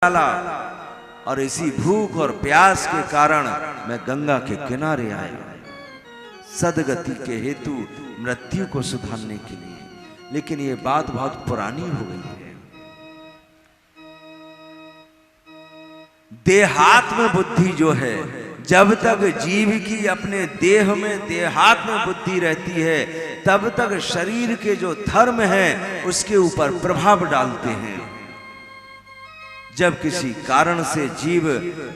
डाला और इसी भूख और प्यास के कारण मैं गंगा के किनारे आया सदगति के हेतु मृत्यु को सुधारने के लिए। लेकिन ये बात बहुत पुरानी हो गई है। देहात में बुद्धि जो है, जब तक जीव की अपने देह में देहात में बुद्धि रहती है तब तक शरीर के जो धर्म है उसके ऊपर प्रभाव डालते हैं। जब किसी कारण से जीव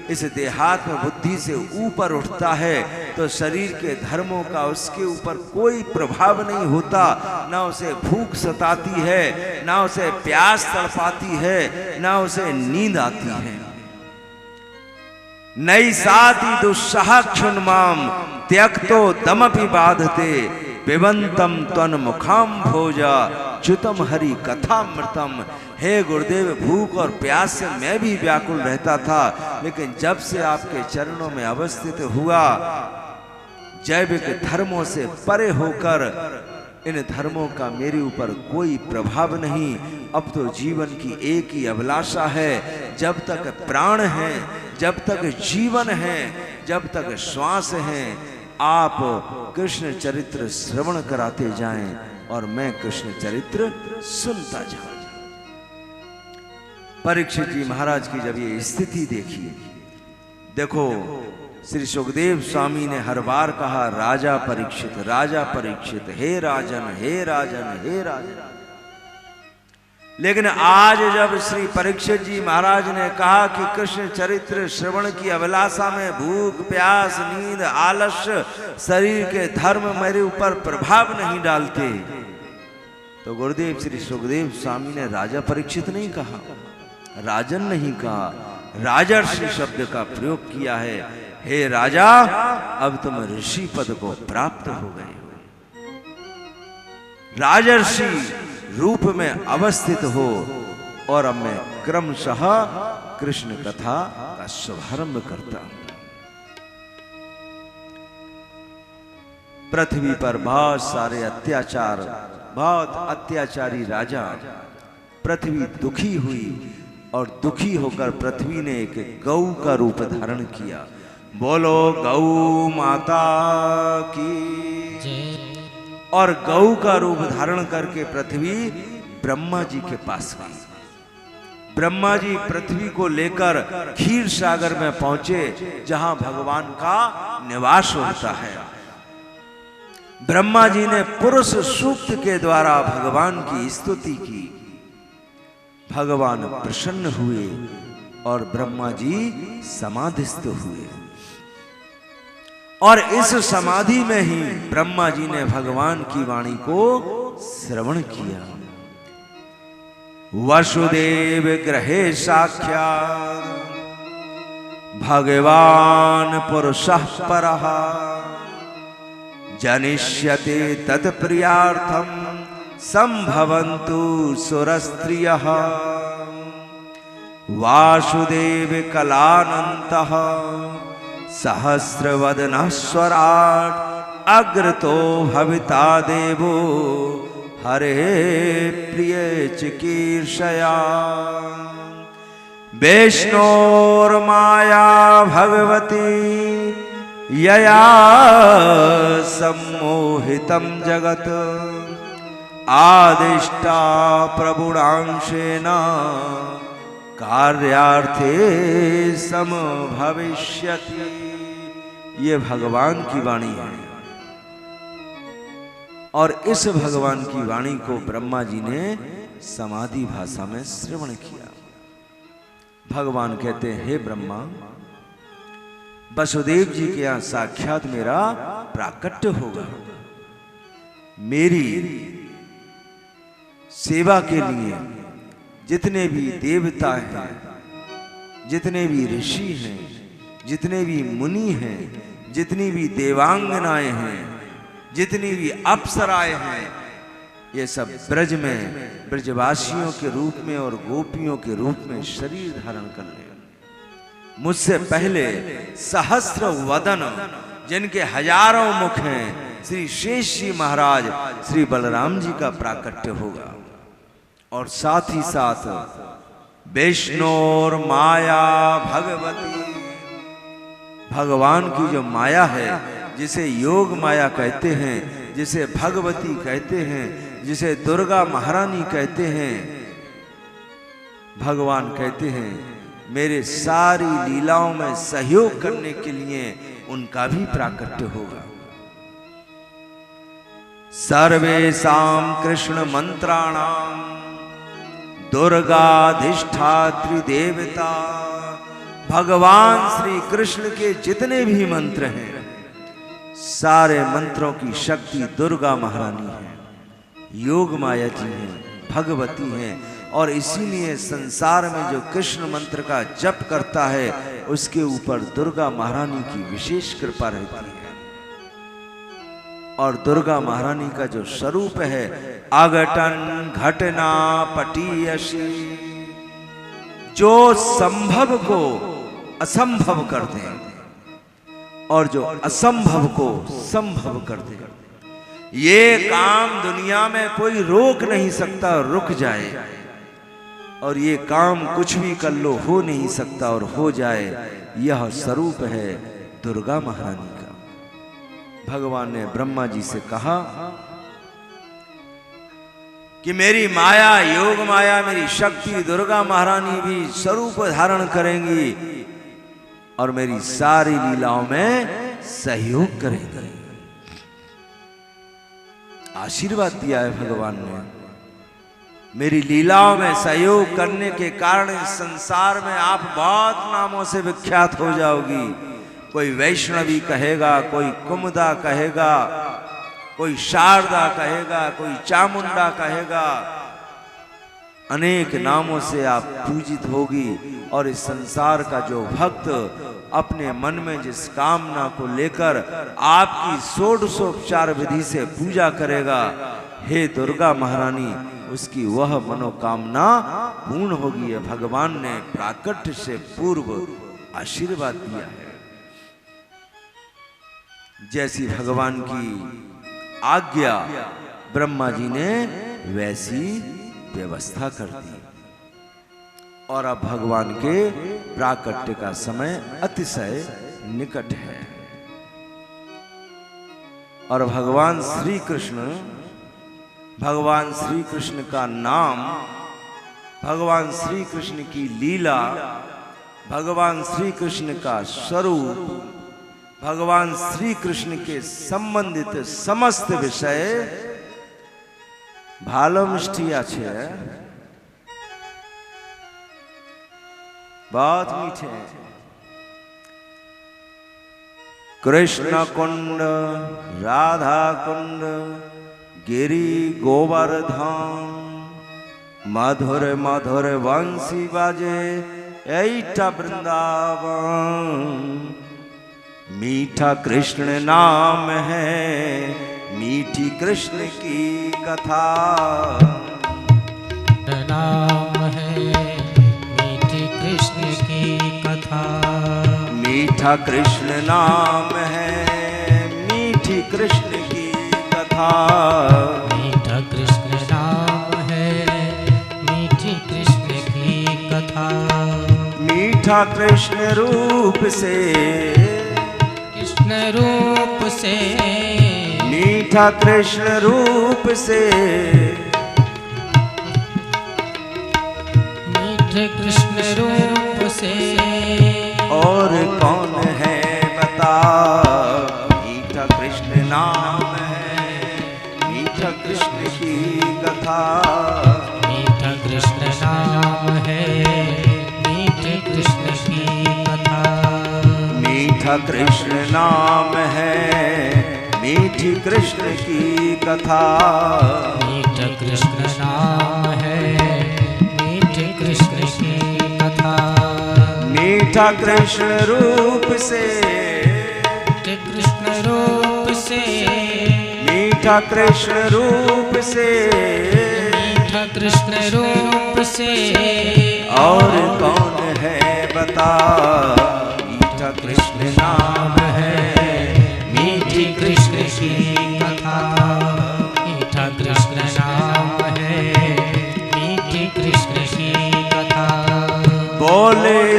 इस देहात में बुद्धि से ऊपर उठता है तो शरीर के धर्मों का उसके ऊपर कोई प्रभाव नहीं होता। ना उसे भूख सताती है, ना उसे प्यास तड़पाती है, ना उसे नींद आती है। नई साति दुस्सह क्षुन्माम त्यक्तो दमपि बाधते पिबंतम त्वन मुखाम भोजा च्युतम हरि कथामृतम। हे गुरुदेव, भूख और प्यास से मैं भी व्याकुल रहता था, लेकिन जब से आपके चरणों में अवस्थित हुआ, जैविक धर्मों से परे होकर इन धर्मों का मेरे ऊपर कोई प्रभाव नहीं। अब तो जीवन की एक ही अभिलाषा है, जब तक प्राण है, जब तक जीवन है, जब तक श्वास है, आप कृष्ण चरित्र श्रवण कराते जाएं और मैं कृष्ण चरित्र सुनता जाऊं। परीक्षित जी महाराज की जब ये स्थिति देखी, देखो श्री सुखदेव स्वामी ने हर बार कहा राजा परीक्षित, राजा परीक्षित, हे राजन, हे राजन, हे राजन। लेकिन आज जब श्री परीक्षित जी महाराज ने कहा कि कृष्ण चरित्र श्रवण की अभिलाषा में भूख, प्यास, नींद, आलस्य, शरीर के धर्म मेरे ऊपर प्रभाव नहीं डालते, तो गुरुदेव श्री सुखदेव स्वामी ने राजा परीक्षित नहीं कहा, राजन नहीं कहा, राजर्षि शब्द का प्रयोग किया है। हे राजा, अब तुम ऋषि पद को प्राप्त हो गए हो, राजर्षि रूप में अवस्थित हो, और अब मैं क्रमशः कृष्ण कथा का शुभारंभ करता हूं। पृथ्वी पर बहुत सारे अत्याचार, बहुत अत्याचारी राजा, पृथ्वी दुखी हुई और दुखी होकर पृथ्वी ने एक गौ का रूप धारण किया। बोलो गौ माता की। और गौ का रूप धारण करके पृथ्वी ब्रह्मा जी के पास गई। ब्रह्मा जी पृथ्वी को लेकर क्षीर सागर में पहुंचे, जहां भगवान का निवास होता है। ब्रह्मा जी ने पुरुष सूक्त के द्वारा भगवान की स्तुति की। भगवान प्रसन्न हुए और ब्रह्मा जी समाधिस्थ हुए, और इस समाधि में ही ब्रह्मा जी ने भगवान की वाणी को श्रवण किया। वसुदेव गृहे साक्षात् भगवान पुरुषः परः जनिष्यते तत्प्रियार्थम संभवन्तु सुरस्त्रियः वासुदेव कलानन्तः सहस्रवदनः स्वराट् अग्रतो भविता देवो हरे प्रिय चिकीर्षया। वैष्णोर्माया भगवती यया सम्मोहितं जगत् आदिष्टा प्रभुरांशेन कार्यार्थे समभविष्यति। ये भगवान की वाणी है, और इस भगवान की वाणी को ब्रह्मा जी ने समाधि भाषा में श्रवण किया। भगवान कहते हैं, हे ब्रह्मा, वसुदेव जी के यहां साक्षात मेरा प्राकट्य होगा। मेरी सेवा के लिए जितने भी देवता हैं, जितने भी ऋषि हैं, जितने भी मुनि हैं, जितनी भी देवांगनाएं हैं, जितनी भी अप्सराएं हैं, ये सब ब्रज में ब्रजवासियों के रूप में और गोपियों के रूप में शरीर धारण कर ले। मुझसे पहले सहस्र वदन, जिनके हजारों मुख हैं, श्री शेष जी महाराज श्री बलराम जी का प्राकट्य होगा। और साथ ही साथ विष्णुर माया भगवती, भगवान की जो माया है, जिसे योग माया कहते हैं, जिसे भगवती कहते हैं, जिसे दुर्गा महारानी कहते हैं, भगवान कहते हैं मेरे सारी लीलाओं में सहयोग करने के लिए उनका भी प्राकट्य होगा। सर्वेषां कृष्ण मंत्राणाम दुर्गाधिष्ठात्री देवता, भगवान श्री कृष्ण के जितने भी मंत्र हैं, सारे मंत्रों की शक्ति दुर्गा महारानी है, योग माया जी हैं, भगवती हैं। और इसीलिए संसार में जो कृष्ण मंत्र का जप करता है उसके ऊपर दुर्गा महारानी की विशेष कृपा रहती है। और दुर्गा महारानी का जो स्वरूप है, अघटन घटना पटीयसी, जो संभव को असंभव कर दे और जो असंभव को संभव कर दे। ये काम दुनिया में कोई रोक नहीं सकता, रुक जाए, और ये काम कुछ भी कर लो हो नहीं सकता और हो जाए। यह स्वरूप है दुर्गा महारानी का। भगवान ने ब्रह्मा जी से कहा कि मेरी माया, योग माया, मेरी शक्ति दुर्गा महारानी भी स्वरूप धारण करेंगी और मेरी सारी लीलाओं में सहयोग करेंगी। आशीर्वाद दिया है भगवान ने। मेरी लीलाओं में सहयोग करने के कारण इस संसार में आप बहुत नामों से विख्यात हो जाओगी। कोई वैष्णवी कहेगा, कोई कुमुदा कहेगा, कोई शारदा कहेगा, कोई चामुंडा कहेगा, अनेक नामों से आप पूजित होगी। और इस संसार का जो भक्त अपने मन में जिस कामना को लेकर आपकी षोडशोपचार विधि से पूजा करेगा, हे दुर्गा महारानी, उसकी वह मनोकामना पूर्ण होगी। है भगवान ने प्राकट्य से पूर्व आशीर्वाद दिया है। जैसी भगवान की आज्ञा ब्रह्मा जी ने वैसी व्यवस्था कर दी। और अब भगवान के प्राकट्य का समय अतिशय निकट है। और भगवान श्री कृष्ण का नाम, भगवान श्री कृष्ण की लीला, भगवान श्री कृष्ण का स्वरूप, भगवान श्री कृष्ण के संबंधित समस्त विषय भालो मिष्टी आछे, बहुत मीठे। कृष्ण कुंड, राधा कुंड, गिरी गोवर्धन, मधुर मधुर वंशी बाजे ऐटा वृंदावन। मीठा कृष्ण नाम है, मीठी कृष्ण की कथा। नाम है मीठी कृष्ण की कथा। मीठा कृष्ण नाम है, मीठी कृष्ण की कथा। मीठा कृष्ण नाम है, मीठी कृष्ण की कथा। मीठा कृष्ण रूप से, कृष्ण रूप से, मीठा कृष्ण रूप से, मीठे कृष्ण रूप से। और कौन है बता, मीठा कृष्ण नाम है, मीठा कृष्ण की कथा। मीठा कृष्ण नाम है, मीठे कृष्ण की कथा। मीठा कृष्ण नाम है, मीठी कृष्ण की कथा। मीठा कृष्ण नाम है, मीठे कृष्ण की कथा। मीठा कृष्ण रूप से, मीठे कृष्ण रूप से, मीठा कृष्ण रूप से, मीठा कृष्ण रूप से। और कौन है बता, मीठा कृष्ण नाम है, मीठी कृष्ण की कथा। मीठा कृष्ण नाम है, मीठी कृष्ण की कथा।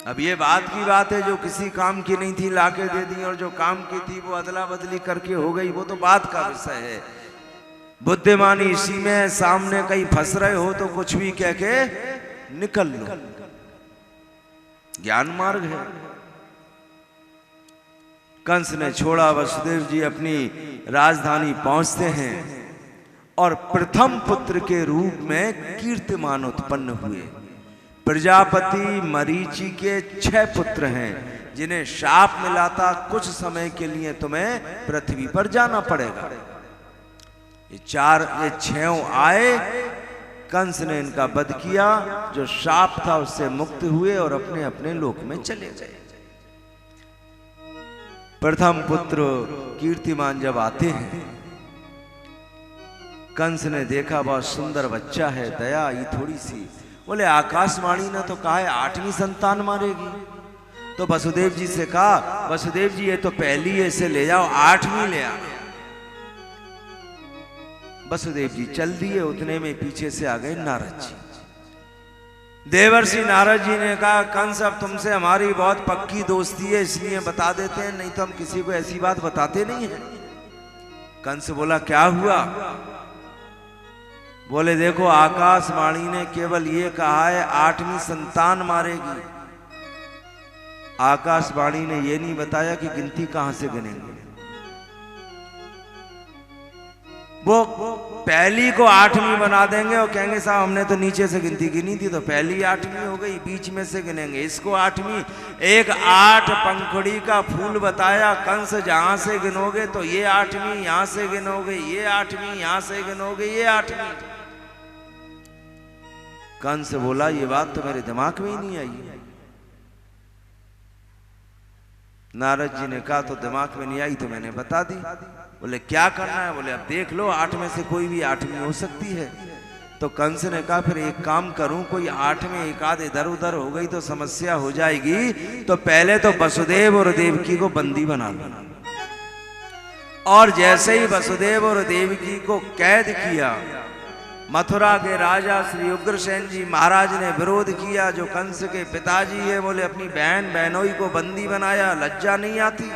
अब ये बात की बात है, जो किसी काम की नहीं थी लाके दे दी, और जो काम की थी वो अदला बदली करके हो गई, वो तो बात का विषय है। बुद्धिमानी इसी में, सामने कहीं फंस रहे हो तो कुछ भी कह के निकल लो, ज्ञान मार्ग है। कंस ने छोड़ा, वसुदेव जी अपनी राजधानी पहुंचते हैं और प्रथम पुत्र के रूप में कीर्तिमान उत्पन्न हुए। प्रजापति मरीचि के 6 पुत्र हैं, जिन्हें शाप मिला था कुछ समय के लिए तुम्हें पृथ्वी पर जाना पड़ेगा। ये 6 आए, कंस ने इनका वध किया, जो शाप था उससे मुक्त हुए और अपने अपने लोक में चले गए। प्रथम पुत्र कीर्तिमान जब आते हैं, कंस ने देखा बहुत सुंदर बच्चा है, दया आई थोड़ी सी। बोले आकाशवाणी ने तो कहा है 8वीं संतान मारेगी, तो वसुदेव जी से कहा, वसुदेव जी ये तो पहली है, इसे ले जाओ, 8वीं ले आओ। वसुदेव जी चल दिए, उतने में पीछे से आ गए नारद जी। देवर्षि नारद जी ने कहा, कंस अब तुमसे हमारी बहुत पक्की दोस्ती है, इसलिए बता देते हैं, नहीं तो हम किसी को ऐसी बात बताते नहीं हैं। कंस बोला क्या हुआ? बोले देखो आकाशवाणी ने केवल ये कहा है 8वीं संतान मारेगी, आकाशवाणी ने ये नहीं बताया कि गिनती कहां से गिनेंगे। वो पहली को 8वीं बना देंगे और कहेंगे साहब हमने तो नीचे से गिनती गिनी थी, तो पहली 8वीं हो गई, बीच में से गिनेंगे इसको 8वीं। एक 8 पंखुड़ी का फूल बताया, कंस जहां से गिनोगे तो ये 8वीं, यहां से गिनोगे ये 8वीं, यहां से गिनोगे ये 8वीं। कंस बोला ये बात तो मेरे दिमाग में ही नहीं आई। नारद जी ने कहा तो दिमाग में नहीं आई तो मैंने बता दी। बोले क्या करना है? बोले अब देख लो, 8 में से कोई भी 8वीं हो सकती है। तो कंस ने कहा फिर एक काम करूं, कोई 8 में एक आध इधर उधर हो गई तो समस्या हो जाएगी, तो पहले तो वसुदेव और देवकी को बंदी बना लो। और जैसे ही वसुदेव और देवकी को कैद किया, मथुरा के राजा श्री उग्रसेन जी महाराज ने विरोध किया, जो कंस के पिताजी है, बोले अपनी बहन बहनोई को बंदी बनाया, लज्जा नहीं आती?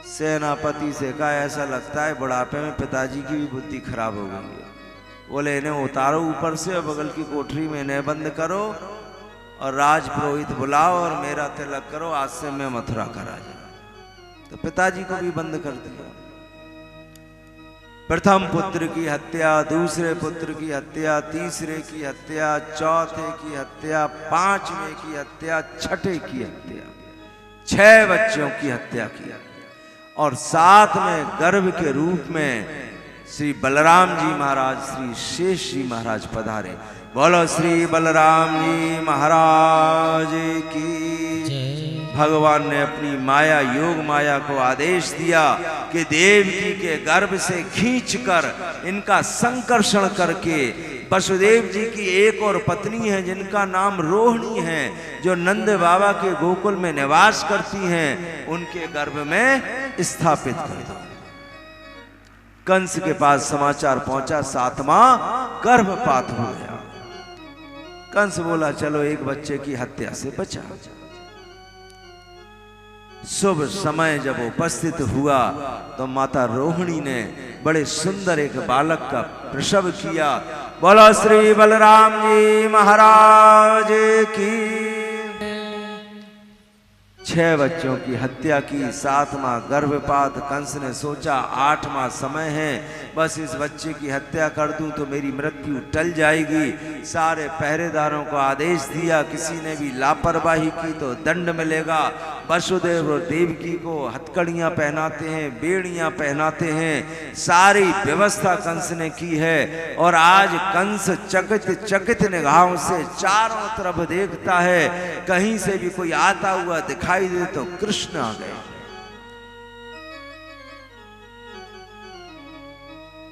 सेनापति से कहा ऐसा लगता है बुढ़ापे में पिताजी की भी बुद्धि खराब हो गई है। बोले इन्हें उतारो ऊपर से और बगल की कोठरी में इन्हें बंद करो और राज पुरोहित बुलाओ और मेरा तिलक करो, आज से मैं मथुरा का राजा। तो पिताजी को भी बंद कर दिया। प्रथम पुत्र की हत्या, दूसरे पुत्र की हत्या, तीसरे की हत्या, चौथे की हत्या, 5वें की हत्या, 6ठे की हत्या, 6 बच्चों की हत्या की। और साथ में गर्भ के रूप में श्री बलराम जी महाराज, श्री शेष जी महाराज पधारे। बोलो श्री बलराम जी महाराज की। भगवान ने अपनी माया, योग माया को आदेश दिया कि देवकी के गर्भ से खींचकर इनका संकर्षण करके वसुदेव जी की एक और पत्नी है जिनका नाम रोहिणी है, जो नंद बाबा के गोकुल में निवास करती हैं, उनके गर्भ में स्थापित कर दो। कंस के पास समाचार पहुंचा, 7वां गर्भपात हो गया। कंस बोला चलो एक बच्चे की हत्या से बचा। शुभ समय जब उपस्थित हुआ तो माता रोहिणी ने बड़े सुंदर एक बालक का प्रसव किया। बोलो श्री बलराम जी महाराज की। 6 बच्चों की हत्या की, 7वां गर्भपात। कंस ने सोचा 8वां समय है, बस इस बच्चे की हत्या कर दूं तो मेरी मृत्यु टल जाएगी। सारे पहरेदारों को आदेश दिया, किसी ने भी लापरवाही की तो दंड मिलेगा। वसुदेव और देवकी को हथकड़ियां पहनाते हैं, बेड़ियां पहनाते हैं, सारी व्यवस्था कंस ने की है। और आज कंस चकित चकित निगाहों से चारों तरफ देखता है, कहीं से भी कोई आता हुआ दिखाई दे तो कृष्ण आ गए।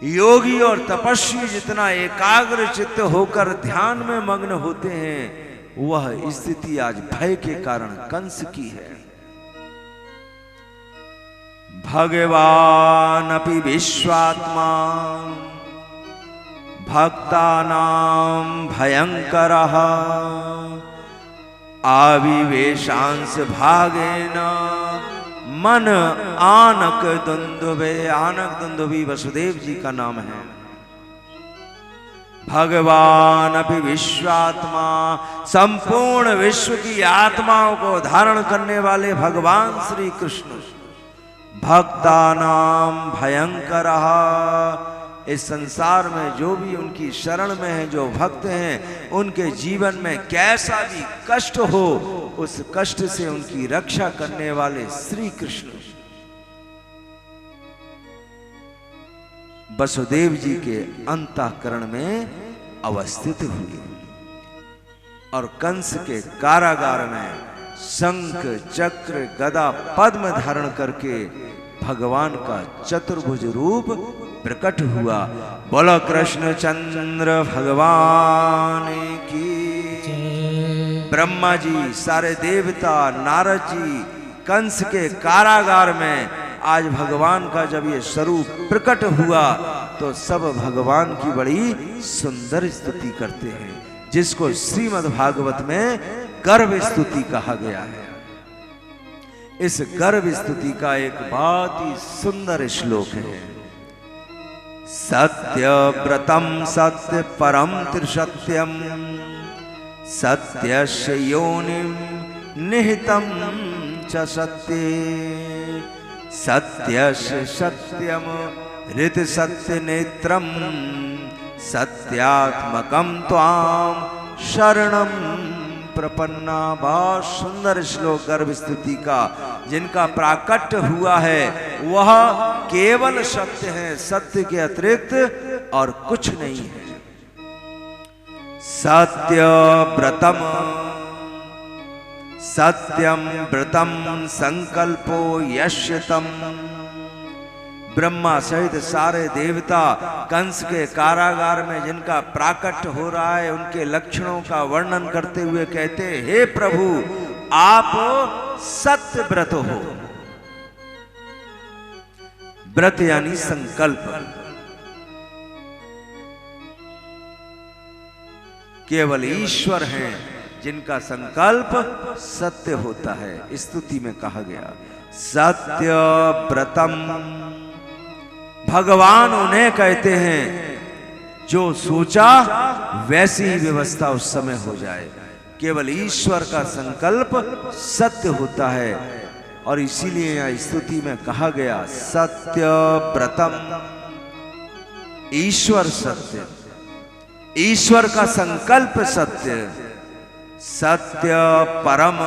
योगी और तपस्वी जितना एकाग्र चित्त होकर ध्यान में मग्न होते हैं, वह स्थिति आज भय के कारण कंस की है। भगवान अपि विश्वात्मा भक्तानां भयंकरः आविवेशांश भागेन मन आनक दुंदुभे। आनक दुंदुभि वसुदेव जी का नाम है। भगवान अपि विश्वात्मा, संपूर्ण विश्व की आत्माओं को धारण करने वाले भगवान श्री कृष्ण भक्तानाम भयंकरः। इस संसार में जो भी उनकी शरण में है, जो भक्त हैं, उनके जीवन में कैसा भी कष्ट हो, उस कष्ट से उनकी रक्षा करने वाले श्री कृष्ण वसुदेव जी के अंतःकरण में अवस्थित हुए और कंस के कारागार में शंख चक्र गदा पद्म धारण करके भगवान का चतुर्भुज रूप प्रकट हुआ। बोलो कृष्ण चंद्र भगवान की। ब्रह्मा जी, सारे देवता, नारद जी कंस के कारागार में आज भगवान का जब ये स्वरूप प्रकट हुआ तो सब भगवान की बड़ी सुंदर स्तुति करते हैं, जिसको श्रीमद् भागवत में गर्भ स्तुति कहा गया है। इस गर्भ स्तुति का एक बहुत ही सुंदर श्लोक है। सत्य व्रतम सत्य परम त्रिसत्यम सत्यस्य योनिम निहितम च सत्ये सत्यस्य सत्यम ऋत सत्य नेत्रम सत्यात्मकम त्वाम शरणम प्रपन्ना। बहुत सुंदर श्लोक गर्भ स्तुति का, जिनका प्राकट्य हुआ है वह केवल सत्य है, सत्य के अतिरिक्त और कुछ नहीं है। सत्य व्रतम सत्यम व्रतम संकल्पो यश्यतम। ब्रह्मा सहित सारे देवता कंस के कारागार में जिनका प्राकट्य हो रहा है, उनके लक्षणों का वर्णन करते हुए कहते, हे प्रभु आप सत्य व्रत हो। व्रत यानी संकल्प। केवल ईश्वर हैं जिनका संकल्प सत्य होता है। स्तुति में कहा गया सत्य व्रतम। भगवान उन्हें कहते हैं जो सोचा वैसी ही व्यवस्था उस समय हो जाए। केवल ईश्वर का संकल्प सत्य होता है और इसीलिए यहां स्तुति में कहा गया सत्य व्रतम। ईश्वर सत्य, ईश्वर का संकल्प सत्य। सत्य परम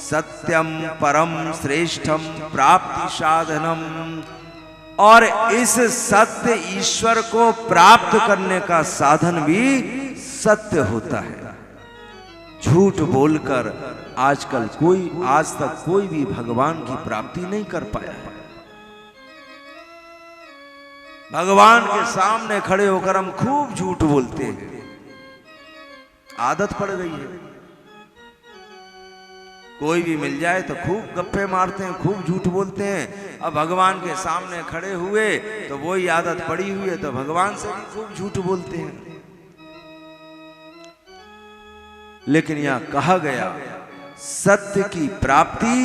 सत्यम परम श्रेष्ठम प्राप्ति साधनम। और इस सत्य ईश्वर को प्राप्त करने का साधन भी सत्य होता है। झूठ बोलकर आजकल आज तक कोई भी भगवान की प्राप्ति नहीं कर पाया है। भगवान के सामने खड़े होकर हम खूब झूठ बोलते हैं, आदत पड़ गई है। कोई भी मिल जाए तो खूब गप्पे मारते हैं, खूब झूठ बोलते हैं। अब भगवान के सामने खड़े हुए तो वही आदत पड़ी हुई है, तो भगवान से भी खूब झूठ बोलते हैं। लेकिन यहां कहा गया सत्य की प्राप्ति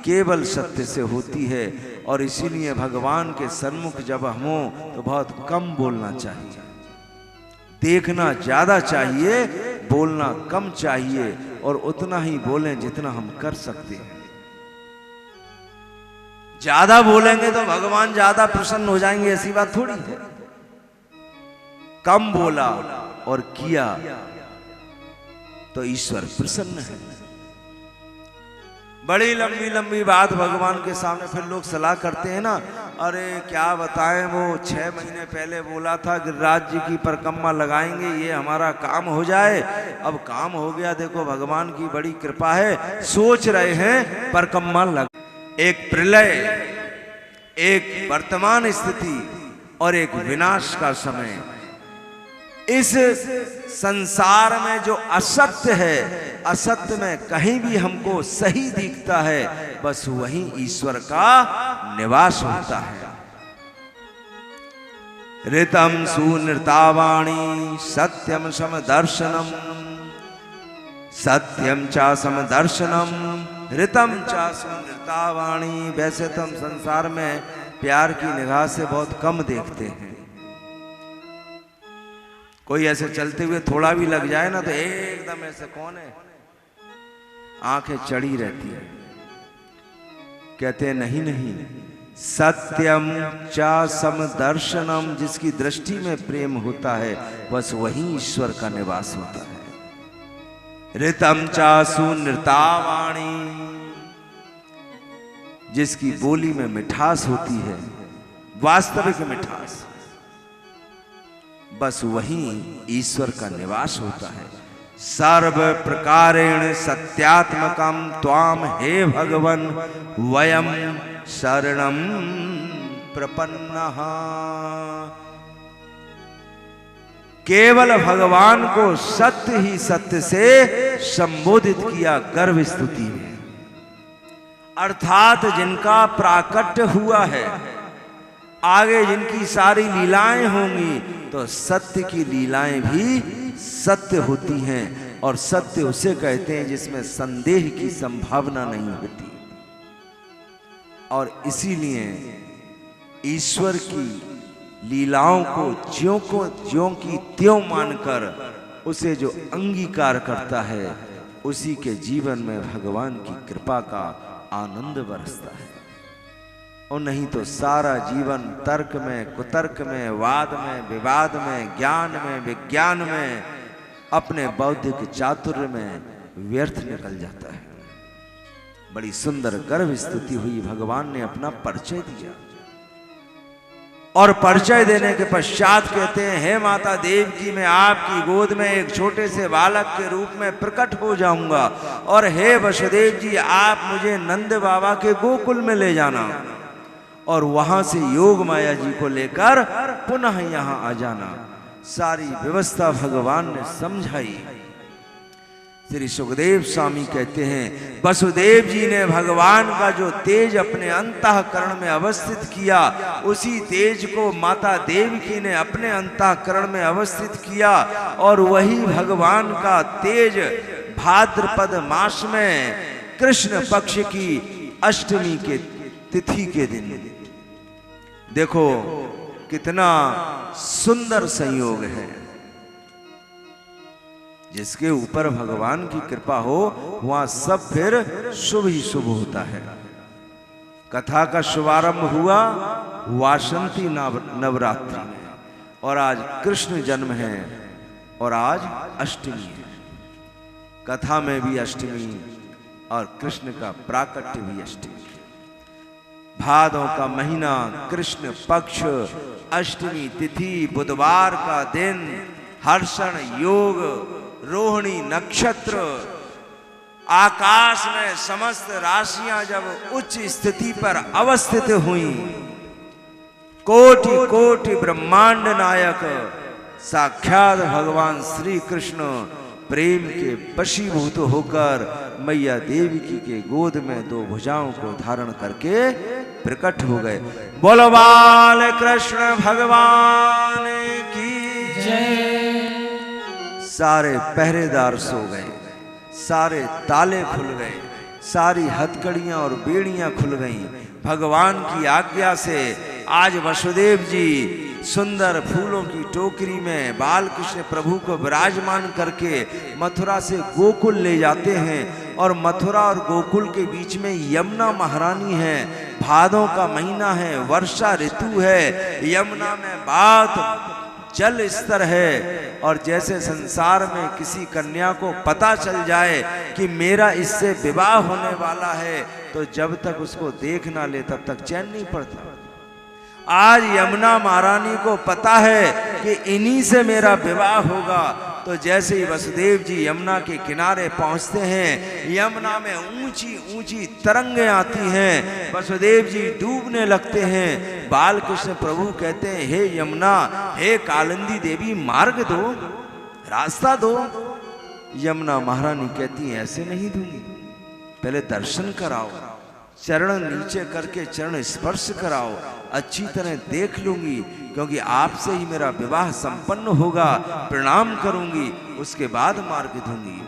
केवल सत्य से होती है और इसीलिए भगवान के सन्मुख जब हम हो तो बहुत कम बोलना चाहिए, देखना ज्यादा चाहिए, बोलना कम चाहिए और उतना ही बोलें जितना हम कर सकते हैं। ज्यादा बोलेंगे तो भगवान ज्यादा प्रसन्न हो जाएंगे, ऐसी बात थोड़ी है। कम बोला और किया तो ईश्वर प्रसन्न है। बड़ी लंबी लंबी बात भगवान के सामने फिर लोग सलाह करते हैं ना, अरे क्या बताएं, वो 6 महीने पहले बोला था गिरिराज जी की परिक्रमा लगाएंगे, ये हमारा काम हो जाए। अब काम हो गया, देखो भगवान की बड़ी कृपा है, सोच रहे हैं परिक्रमा लग। एक प्रलय, एक वर्तमान स्थिति और एक विनाश का समय। इस संसार में जो असत्य है, असत्य में कहीं भी हमको सही दिखता है, बस वहीं ईश्वर का निवास होता है। ऋतम सुनृतावाणी सत्यम समदर्शनम। सत्यम चा समदर्शनम ऋतम चा सुनृतावाणी। वैसे तो हम संसार में प्यार की निगाह से बहुत कम देखते हैं। कोई ऐसे चलते हुए थोड़ा भी लग जाए ना तो एकदम ऐसे कौन है, आंखें चढ़ी रहती है। कहते हैं नहीं नहीं, सत्यम चा समदर्शनम, जिसकी दृष्टि में प्रेम होता है बस वही ईश्वर का निवास होता है। ऋतम चा सुनृतावाणी, जिसकी बोली में मिठास होती है, वास्तविक मिठास, बस वही ईश्वर का निवास होता है। सर्व प्रकारेण सत्यात्मकम त्वाम हे भगवन वयम शरणम प्रपन्नः। केवल भगवान को सत्य ही सत्य से संबोधित किया गर्भ स्तुति में, अर्थात जिनका प्राकट्य हुआ है, आगे जिनकी सारी लीलाएं होंगी, तो सत्य की लीलाएं भी सत्य होती हैं। और सत्य उसे कहते हैं जिसमें संदेह की संभावना नहीं होती। और इसीलिए ईश्वर की लीलाओं को ज्यों की त्यों मानकर उसे जो अंगीकार करता है, उसी के जीवन में भगवान की कृपा का आनंद बरसता है। और नहीं तो सारा जीवन तर्क में, कुतर्क में, वाद में, विवाद में, ज्ञान में, विज्ञान में, अपने बौद्धिक चातुर्य में व्यर्थ निकल जाता है। बड़ी सुंदर गर्भ स्तुति हुई, भगवान ने अपना परिचय दिया। और परिचय देने के पश्चात कहते हैं, हे माता देवकी, मैं आपकी गोद में एक छोटे से बालक के रूप में प्रकट हो जाऊंगा। और हे वसुदेव जी, आप मुझे नंद बाबा के गोकुल में ले जाना और वहां से योग माया जी को लेकर पुनः यहां आ जाना। सारी व्यवस्था भगवान ने समझाई। श्री सुखदेव स्वामी कहते हैं, वसुदेव जी ने भगवान का जो तेज अपने अंतःकरण में अवस्थित किया, उसी तेज को माता देवकी ने अपने अंतःकरण में अवस्थित किया। और वही भगवान का तेज भाद्रपद मास में कृष्ण पक्ष की अष्टमी के तिथि के दिन, देखो कितना सुंदर संयोग है। जिसके ऊपर भगवान की कृपा हो वहां सब फिर शुभ ही शुभ होता है। कथा का शुभारंभ हुआ वासंती नवरात्रि में, और आज कृष्ण जन्म है और आज अष्टमी है। कथा में भी अष्टमी और कृष्ण का प्राकट्य भी अष्टमी। भादों का महीना, कृष्ण पक्ष, अष्टमी तिथि, बुधवार का दिन, हर्षण योग, रोहिणी नक्षत्र, आकाश में समस्त राशियां जब उच्च स्थिति पर अवस्थित हुई, कोटि कोटि ब्रह्मांड नायक साक्षात भगवान श्री कृष्ण प्रेम के वशीभूत होकर मैया देवकी के गोद में दो भुजाओं को धारण करके प्रकट हो गए। बोलो बाल कृष्ण भगवान की जय। सारे पहरेदार सो गए, सारे ताले खुल गए, सारी हथकड़ियां और बेड़ियां खुल गईं। भगवान की आज्ञा से आज वसुदेव जी सुंदर फूलों की टोकरी में बाल कृष्ण प्रभु को विराजमान करके मथुरा से गोकुल ले जाते हैं। और मथुरा और गोकुल के बीच में यमुना महारानी है। भादों का महीना है, वर्षा ऋतु है, यमुना में बहुत जल स्तर है। और जैसे संसार में किसी कन्या को पता चल जाए कि मेरा इससे विवाह होने वाला है, तो जब तक उसको देख ना ले तब तक चैन नहीं पड़ता। आज यमुना महारानी को पता है कि इन्हीं से मेरा विवाह होगा। तो जैसे ही वसुदेव जी यमुना के किनारे पहुंचते हैं, यमुना में ऊंची ऊंची तरंगें आती हैं, वसुदेव जी डूबने लगते हैं। बाल कृष्ण प्रभु कहते हैं, हे यमुना, हे कालिंदी देवी, मार्ग दो, रास्ता दो। यमुना महारानी कहती है, ऐसे नहीं दूंगी, पहले दर्शन कराओ, चरण नीचे करके चरण स्पर्श कराओ, अच्छी तरह देख लूंगी, क्योंकि आपसे ही मेरा विवाह संपन्न होगा, प्रणाम करूंगी, उसके बाद मार्ग दूंगी।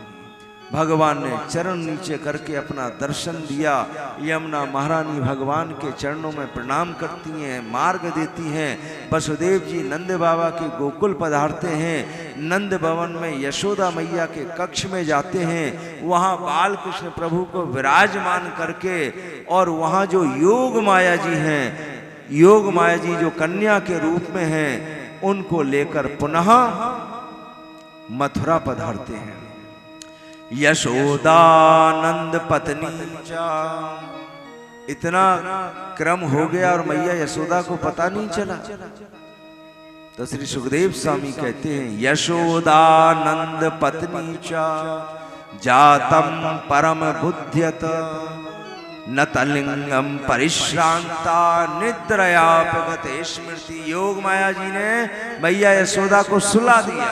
भगवान ने चरण नीचे करके अपना दर्शन दिया। यमुना महारानी भगवान के चरणों में प्रणाम करती हैं, मार्ग देती हैं। वसुदेव जी नंद बाबा के गोकुल पधारते हैं। नंद भवन में यशोदा मैया के कक्ष में जाते हैं। वहाँ बाल कृष्ण प्रभु को विराजमान करके और वहाँ जो योग माया जी हैं, योग माया जी जो कन्या के रूप में हैं, उनको लेकर पुनः मथुरा पधारते हैं। यशोदानंद पत्नी चा, इतना क्रम हो गया और मैया यशोदा को पता नहीं चला। तो श्री सुखदेव स्वामी कहते हैं यशोदानंद पत्नी चा जातम परम बुद्ध्यत नतलिंगम परिश्रांता निद्रया गते स्मृति। योग माया जी ने मैया यशोदा को सुला दिया।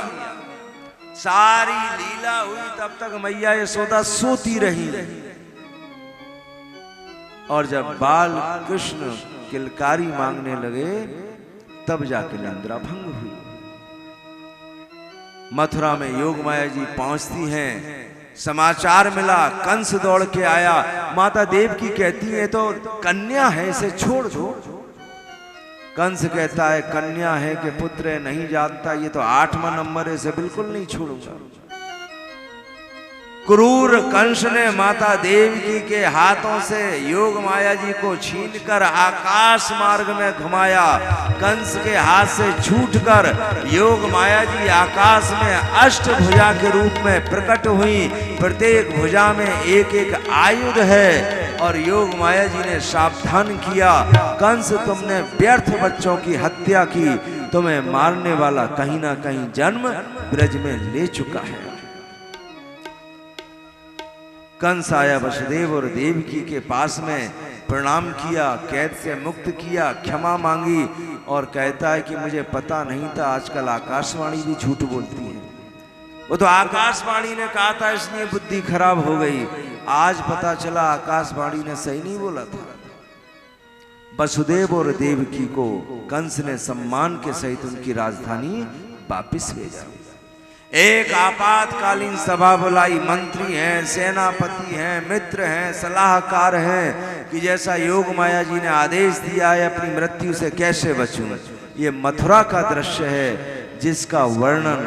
सारी लीला हुई तब तक मैया यशोदा सोती रही और जब बाल कृष्ण किलकारी मांगने लगे तब जाके निद्रा भंग हुई। मथुरा में योग माया जी पहुंचती हैं। समाचार मिला, कंस दौड़ के आया। माता देवकी कहती है तो कन्या है, इसे छोड़ दो। कंस कहता है कन्या है कि पुत्र है नहीं जानता, ये तो 8वां नंबर है, इसे बिल्कुल नहीं छोड़ूंगा। क्रूर कंस ने माता देवकी के हाथों से योग माया जी को छीनकर आकाश मार्ग में घुमाया। कंस के हाथ से छूटकर योग माया जी आकाश में अष्टभुजा के रूप में प्रकट हुई। प्रत्येक भुजा में एक एक आयुध है और योग माया जी ने सावधान किया, कंस तुमने व्यर्थ बच्चों की हत्या की, तुम्हें मारने वाला कहीं ना कहीं जन्म ब्रज में ले चुका है। कंस आया वसुदेव और देवकी के पास में, प्रणाम किया, कैद से मुक्त किया, क्षमा मांगी और कहता है कि मुझे पता नहीं था, आजकल आकाशवाणी भी झूठ बोलती है। वो तो आकाशवाणी ने कहा था इसलिए बुद्धि खराब हो गई, आज पता चला आकाशवाणी ने सही नहीं बोला था। वसुदेव और देवकी को कंस ने सम्मान के सहित उनकी राजधानी वापस भेजा। एक आपातकालीन सभा बुलाई, मंत्री हैं, सेनापति हैं, मित्र हैं, सलाहकार हैं कि जैसा योग माया जी ने आदेश दिया है अपनी मृत्यु से कैसे बचूं। ये मथुरा का दृश्य है जिसका वर्णन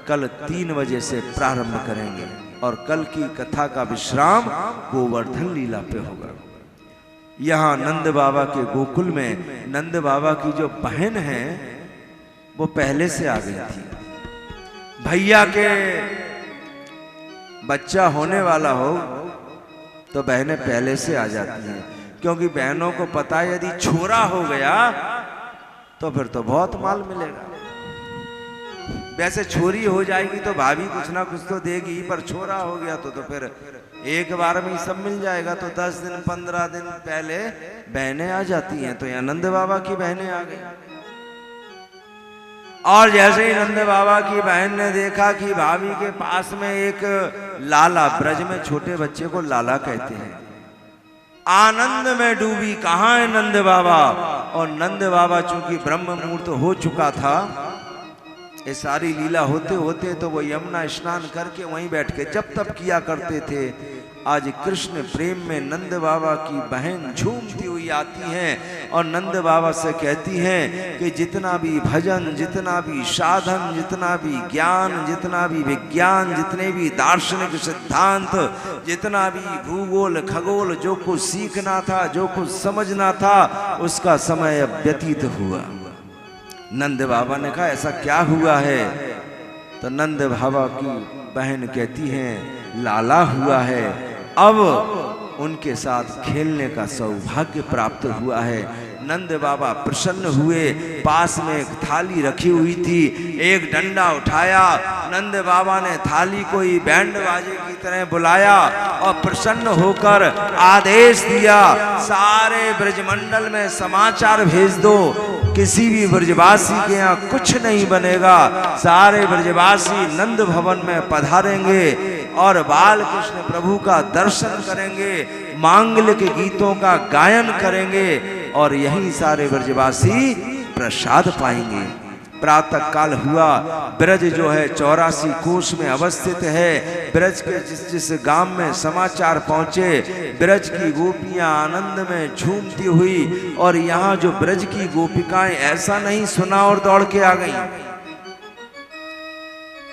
कल 3 बजे से प्रारंभ करेंगे और कल की कथा का विश्राम गोवर्धन लीला पे होगा। यहाँ नंद बाबा के गोकुल में नंद बाबा की जो बहन है वो पहले से आ गई थी। भैया के बच्चा होने वाला हो तो बहनें पहले से आ जाती हैं, क्योंकि बहनों को पता है यदि छोरा हो गया तो फिर तो बहुत माल मिलेगा। वैसे छोरी हो जाएगी तो भाभी कुछ ना कुछ तो देगी, पर छोरा हो गया तो फिर एक बार में ही सब मिल जाएगा। तो 10 दिन 15 दिन पहले बहनें आ जाती हैं। तो यहाँ नंद बाबा की बहनें आ गई और जैसे ही नंद बाबा की बहन ने देखा कि भाभी के पास में एक लाला, ब्रज में छोटे बच्चे को लाला कहते हैं, आनंद में डूबी, कहाँ है नंद बाबा। और नंद बाबा चूंकि ब्रह्म मुहूर्त हो चुका था, ये सारी लीला होते होते तो वो यमुना स्नान करके वहीं बैठ के जब तब किया करते थे। आज कृष्ण प्रेम में नंद बाबा की बहन झूमती हुई आती हैं और नंद बाबा से कहती हैं कि जितना भी भजन, जितना भी साधन, जितना भी ज्ञान, जितना भी विज्ञान, जितने भी दार्शनिक सिद्धांत, जितना भी भूगोल खगोल जो कुछ सीखना था, जो कुछ समझना था, उसका समय अब व्यतीत हुआ। नंद बाबा ने कहा ऐसा क्या हुआ है। तो नंद बाबा की बहन कहती हैं लाला हुआ है, अब उनके साथ खेलने का सौभाग्य प्राप्त हुआ है। नंद बाबा प्रसन्न हुए, पास में एक थाली रखी हुई थी, एक डंडा उठाया, नंद बाबा ने थाली को ही बैंड बाजे की तरह बुलाया और प्रसन्न होकर आदेश दिया सारे ब्रजमंडल में समाचार भेज दो, किसी भी ब्रजवासी के यहाँ कुछ नहीं बनेगा, सारे ब्रजवासी नंद भवन में पधारेंगे और बाल कृष्ण प्रभु का दर्शन करेंगे, मांगलिक गीतों का गायन करेंगे और यही सारे ब्रजवासी प्रसाद पाएंगे। प्रातः काल हुआ। ब्रज जो है 84 कोस में अवस्थित है। ब्रज के जिस जिस गांव में समाचार पहुंचे, ब्रज की गोपियां आनंद में झूमती हुई, और यहाँ जो ब्रज की गोपिकाएं ऐसा नहीं सुना और दौड़ के आ गई।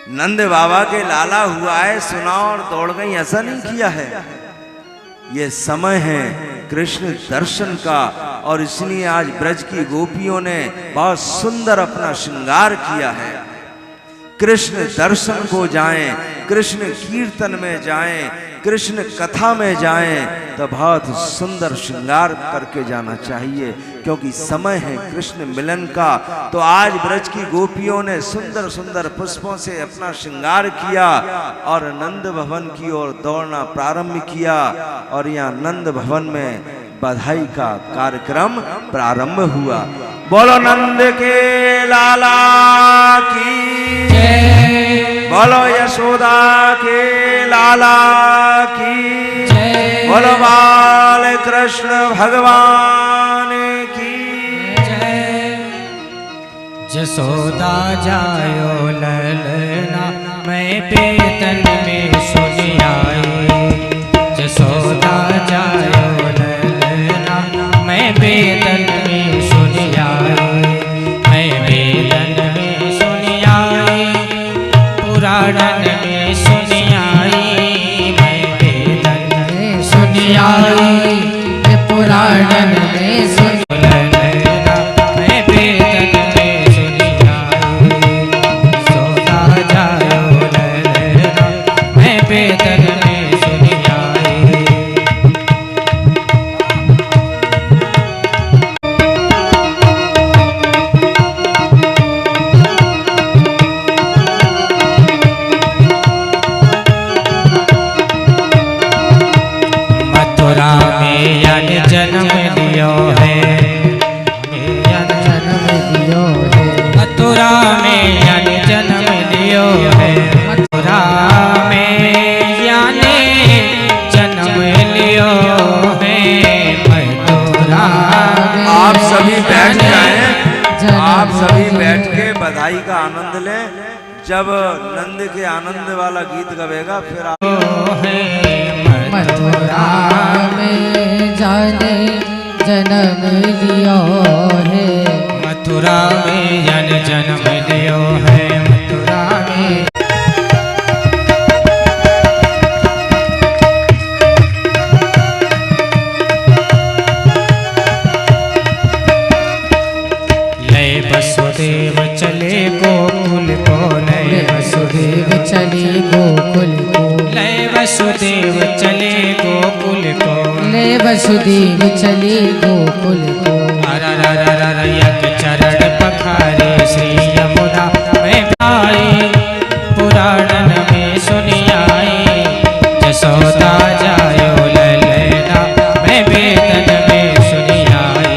नंद बाबा के लाला हुआ है, सुना और दौड़ गई, ऐसा नहीं किया है। ये समय है कृष्ण दर्शन का, और इसलिए आज ब्रज की गोपियों ने बहुत सुंदर अपना श्रृंगार किया है। कृष्ण दर्शन को जाएं, कृष्ण कीर्तन में जाएं, कृष्ण कथा में जाएं, तो बहुत सुंदर श्रृंगार करके जाना चाहिए, क्योंकि समय है कृष्ण मिलन का। तो आज ब्रज की गोपियों ने सुंदर सुंदर पुष्पों से अपना श्रृंगार किया और नंद भवन की ओर दौड़ना प्रारंभ किया। और यहाँ नंद भवन में बधाई का कार्यक्रम प्रारंभ हुआ। बोलो नंद के लाला की जय, बोलो यशोदा के लाला की जय, बोलो बाल कृष्ण भगवान की जय। जसोदा जायो ललना, मैं बेतन में सुन आई। जसोदा जायो ललना, मैं बेतन में सुन आई। मैं बेतन में सुन आई, पुराणन में सुन आई। मैं बेतन में सुन आई, पुराणन में सुन जन्म लियो है। मथुरा में यानी जन्म लियो है। मथुरा में यानी जन्म लियो है। मथुरा आप सभी बैठ जाएं, आप सभी बैठ के बधाई का आनंद लें। जब नंद के आनंद वाला गीत गवेगा फिर आप मथुरा में जाने जन्म लियो है। मथुरा में जाने जन्म लियो है। मथुरा में लय वसुदेव चले गोकुल को। लय वसुदेव चले गोकुल को। लय वसुदेव चले गोकुल को। लय वसुदेव चले गोकुल को। यक चरण पखारे श्री यमुना में आई। पुराणन में सुनी आई। जसोदा जायो ललना, मैं बेतन में सुनी आई।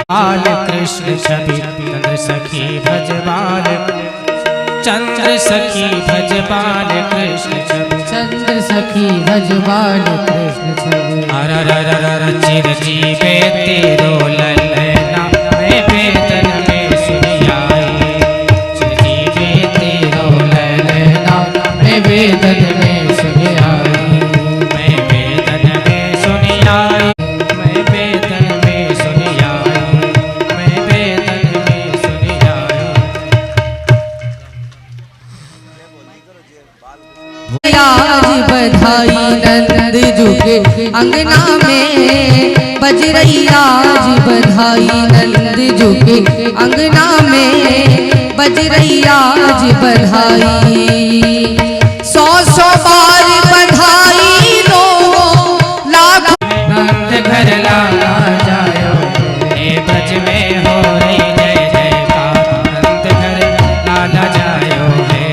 बाल कृष्ण छवि चंद्र सखी भज बाल। चंद्र सखी भज बाल कृष्ण छवि। चंद्र सखी भज बाल कृष्ण छवि। हर चिर जीवे तेरो ललना, मैं बेतन में सुनी आई। चिर जीवे तेरो ललना, मैं बेतन में सुनी आई। मैं बेतन में सुनी आई। मैं बेतन में सुनी आई। मैं बेतन में सुनी आई। आज बधाई नंद जुगे अंगना में। बज रही आज बधाई नंद जुगे अंगना में। बज रही आज बधाई। 100 बार बधाई दो लाख। नंद घर लाला जायो, हे ब्रज में हो रही जय जयकार। नंद घर लाला जायो है।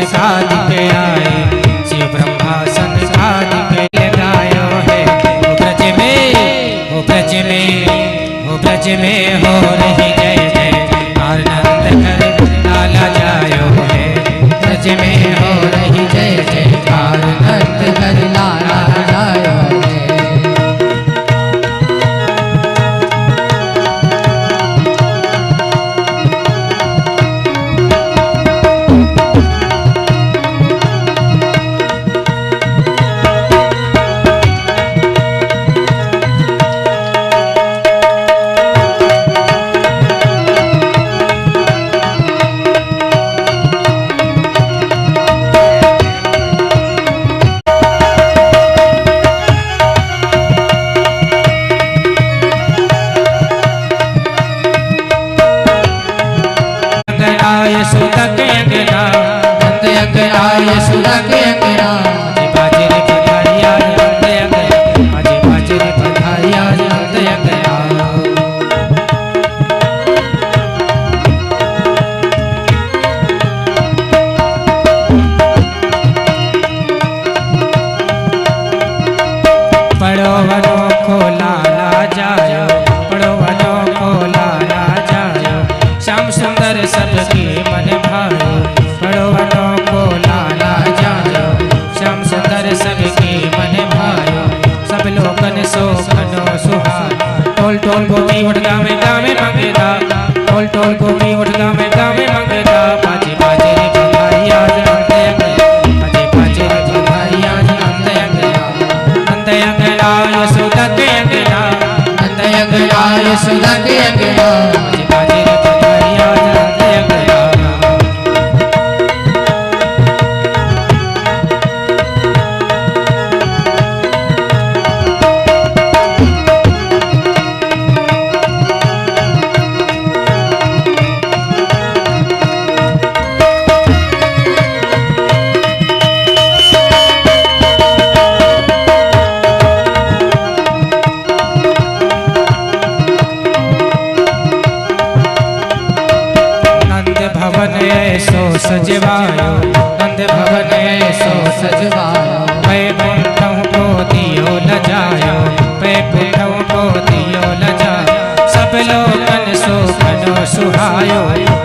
सनकादिक आए, शिव ब्रह्मा सनकादिक लगायो है। हो ब्रज में, हो ब्रज में, हो ब्रज में हो रही जय जय, आनंद कर लाला जायो है। ब्रज में हो रही जय जय, आनंद कर लाला जायो है। यशोदा के अंगना, नंद अंगना यशोदा के अंगना, बाजे रे बधाइया नंद अंगना, बाजे बाजे रे बधाइया नंद अंगना। पढ़ो वनो को लाला जायो, पढ़ो वनो को लाला जायो, श्याम सुंदर सबके मन भायो। पढ़ो वनो को लाला जायो, श्याम सुंदर सबके मन भायो। सब लोगन सो खनो सुहाय, टोल टोल गोपी उठ गावे गावे मंगेदा, टोल टोल गोपी उठ गावे गावे मंगेदा। बाजे बाजे रे बधाइया नंद अंगना, बाजे बाजे रे बधाइया नंद अंगना। नंद अंगना यशोदा के अंगना, नंद अंगना यशोदा के अंगना, बाजे बाजे रे बधाइया नंद अंगना। भवन ऐसो सजवायो, नंद भवन ऐसो सजवायो, वैकुंठों को दियो लजायो, वैकुंठों को दियो लजायो। सब लोगन सुखनो सुहायो,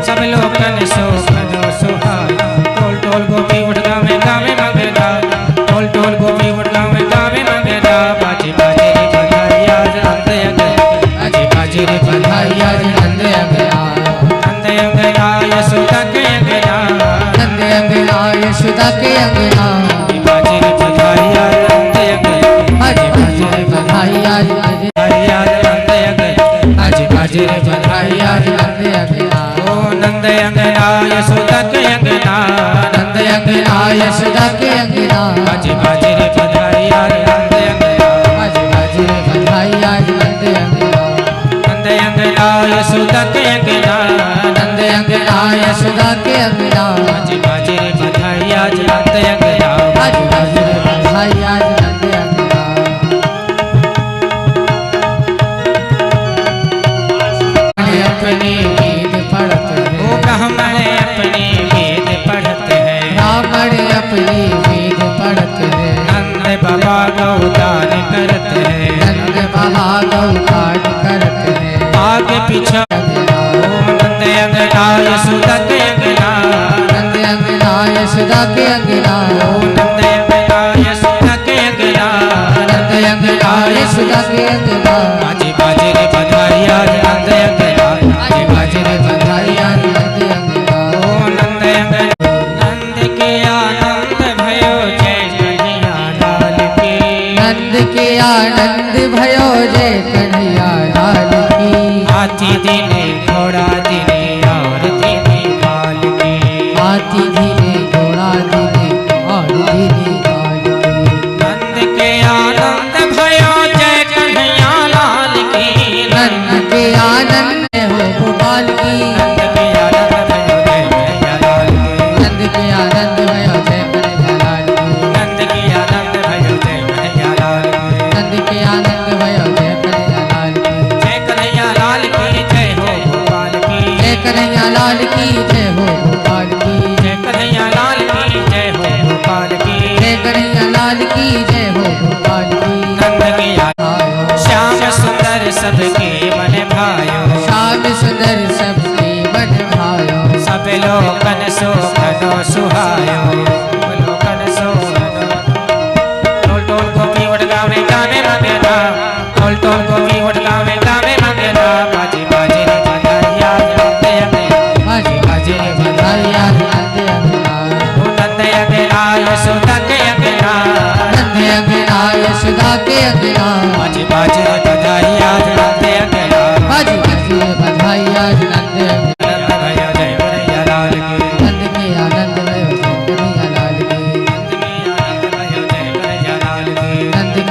सब लोगन सुखनो सुहायो। टोल टोल गोपी उठ गावे गावे मंगेदा, टोल टोल गोपी उठ गावे गावे मंगेदा। बाजे बाजे रे बधाइया नंद अंगना, बाजे बाजे रे बधाइया नंद अंगना, नंद अंगना यशोदा के अंगना, नंद अंगना यशोदा के अंगना, बाजे रे बधाइया नंद अंगना, बाजे बाजे रे बधाइया नंद बधाइया नंद अंगना, बाजे बाजे रे बधाइया नंद अंगना, ओ नंद अंगना यशोदा के अंगना, नंद अंगना यशोदा के अंगना, बाजे बाजे रे बधाइया नंद अंगना, बाजे बाजे रे बधाइया नंद अंगना, नंद अंगना यशोदा के अंगना, नंद अंगना यशोदा के अंगना, बाजे बाजे रे बधाइया नंद अंगना, बाजे बाजे रे बधाइया नंद अंगना। अपने वेद पढ़त ओ है, ब्राह्मण अपने वेद पढ़त है, ब्राह्मण अपने वेद पढ़त है, नंद बाबा गौदान करत है, नंद बाबा गौदान करत है। आगे पीछे ओ नंद अंगना यशोदा के अंगना, नंद अंगना यशोदा के अंगना, ओ नंद अंगना यशोदा के अंगना, नंद अंगना यशोदा के अंगना, बाजे बाजे रे बधाइया नंद अंगना, बाजे बाजे रे बधाइया नंद अंगना। ओ नंद अंगना। नंद के आनंद भयो जय कन्हैया लाल की, नंद के आनंद भयो जय कन्हैया लाल की। हाथी दिने घोड़ा दिने और दिने काल की, हाथी धीरे घोड़ा धीरे और धीरे काल की। नंद के आनंद भयो जय कन्हैया लाल की, नंद के आनंद हो गोपाल की, नंद के आनंद भयो जय कन्हैया लाल की, नंद के आनंद भयो जय कन्हैया लाल की, नंद के आनंद भयो जय कन्हैया लाल की, नंद के आनंद भयो जय कन्हैया लाल की। जय कन्हैया लाल की जय हो गोपाल की, जय कन्हैया लाल की जय हो गोपाल की, जय कन्हैया लाल की सबके मन भायो, श्याम सुंदर सबके मन भायो, सब लोकन सोखनो सुहायो, सब लोकन सोखनो। टोल टोल को भी उड़गावे गावे मंगेला, टोल टोल को भी उड़गावे गावे मंगेला, बाजे बाजे रे बधाइया नंद अकेला, बाजे बाजे रे बधाइया नंद अकेला, ओ नंद अकेला यशोदा के अकेला, नंद अकेला यशोदा के अकेला, बाजे बाजे रे बधाइया नंद अकेला, बाजे बाजे रे बधाइया नंद अकेला। नंद भयो जय कन्हैया लाल की, नंद के आनंद भयो जय कन्हैया लाल की, नंद भयो जय कन्हैया लाल की,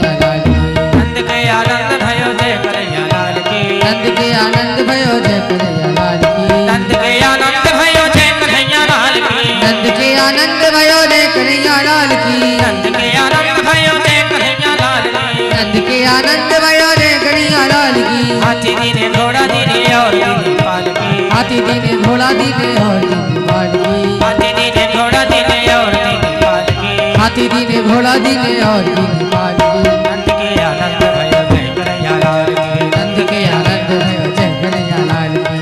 नंद के आनंद भयो जय कन्हैया लाल की, नंद के आनंद भयो जय कन्हैया लाल की, नंद के आनंद भयो जय कन्हैया लाल की, नंद के आनंद भयो जय कन्हैया लाल की, नंद के आनंद भयो जय कन्हैया लाल की, नंद के आनंद भयो जय कन्हैया लाल की, नंद के आनंद भयो जय कन्हैया लाल की। हाथी दीने घोड़ा दीने और दीने पालकी, हाथी दीने घोड़ा दीने और दीने पालकी, हाथी दीने घोड़ा दीने और दीने पालकी, हाथी दीने घोड़ा दीने और दीने पालकी, नंद के आनंद भयो जय कन्हैया लाल की, नंद के आनंद भयो जय कन्हैया लाल की।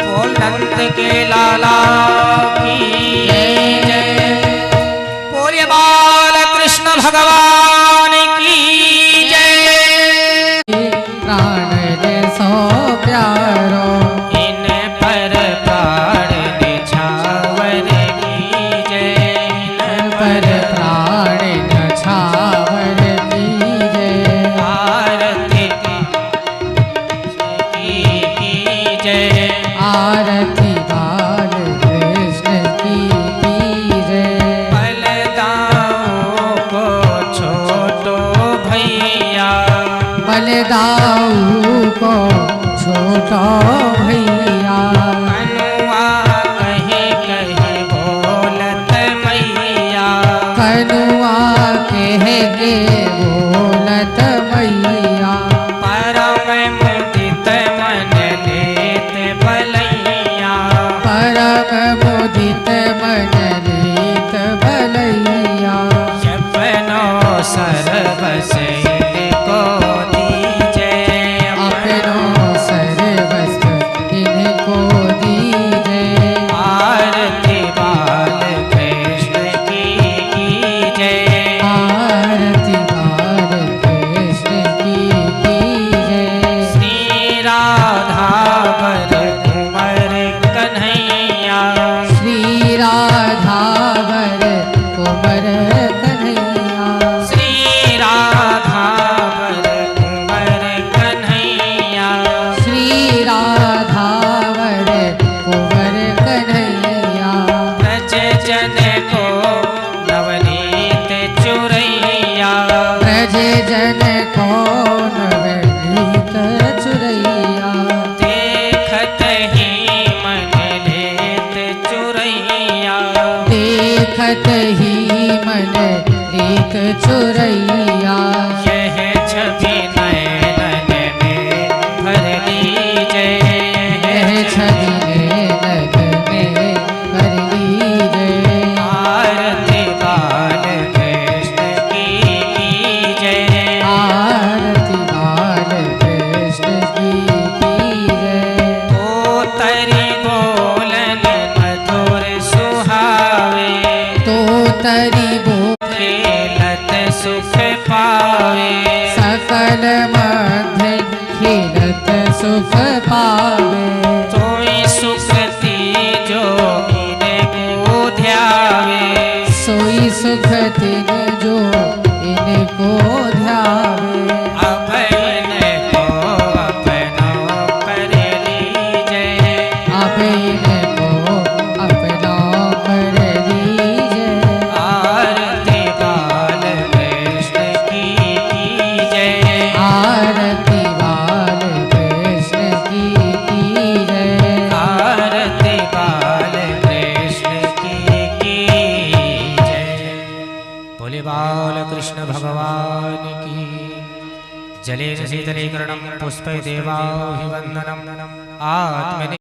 बोल नंद के लाला की जय, बोलिए बाल कृष्ण भगवान की जय। प्राण ने सो प्यारो, इन पर प्राण निछावर की जय, इन पर प्राण नछावर की जय, आरती की जय, आरती बाल कृष्ण की जय, बलदाऊ को छोटो भैया, बलदाऊ को छोटो भैया, कनुआ कहे कहे बोलत मैया, कनुआ कह के बोलत मैया, परम मुदित मन लेत बलैया, परम मुदित मन लेत भलैया, सपनो सर्वस को दीजे, अपनो सर्वस्व इनको दीजे, आरती बाल कृष्ण की जय, आरती बाल कृष्ण की जय, श्री राधा वर कुंवर कन्हैया, श्री राधा वर कुंवर कन्हैया, श्री राधा वर कुंवर कन्हैया, श्री राधा वर कुंवर कन्हैया, ब्रज जन को नवनीत चुरैया, ब्रज जन को नवनीत चुरैया, देखत ही मन लेत चुरैया, देखत ही मन लेत चुरैया, यह छवि नयन में भर लीजे, यह छवि नैनन में भर लीजे, आरती बाल कृष्ण की जय, आरती बाल कृष्ण की जय, ओ तरी बोलन मधुर सुहावे, तो तरी बो खेलत सुख पावे, सकल मध्य खेलत सुख पावे, सोई सुखती जो इनको ध्यावे, सोई सुख तिन जो इनको ध्यावे, अभय इनको अपनो कर लीजे, अब इनको अपना कर लीजे, आरती बाल कृष्ण की जय, आरती बाल कृष्ण की जय, आरती बाल कृष्ण की जय। बोले बाल कृष्ण भगवान की। जलेन शीतलीकरणं पुष्पै देवाभिवन्दनम् आत्मनि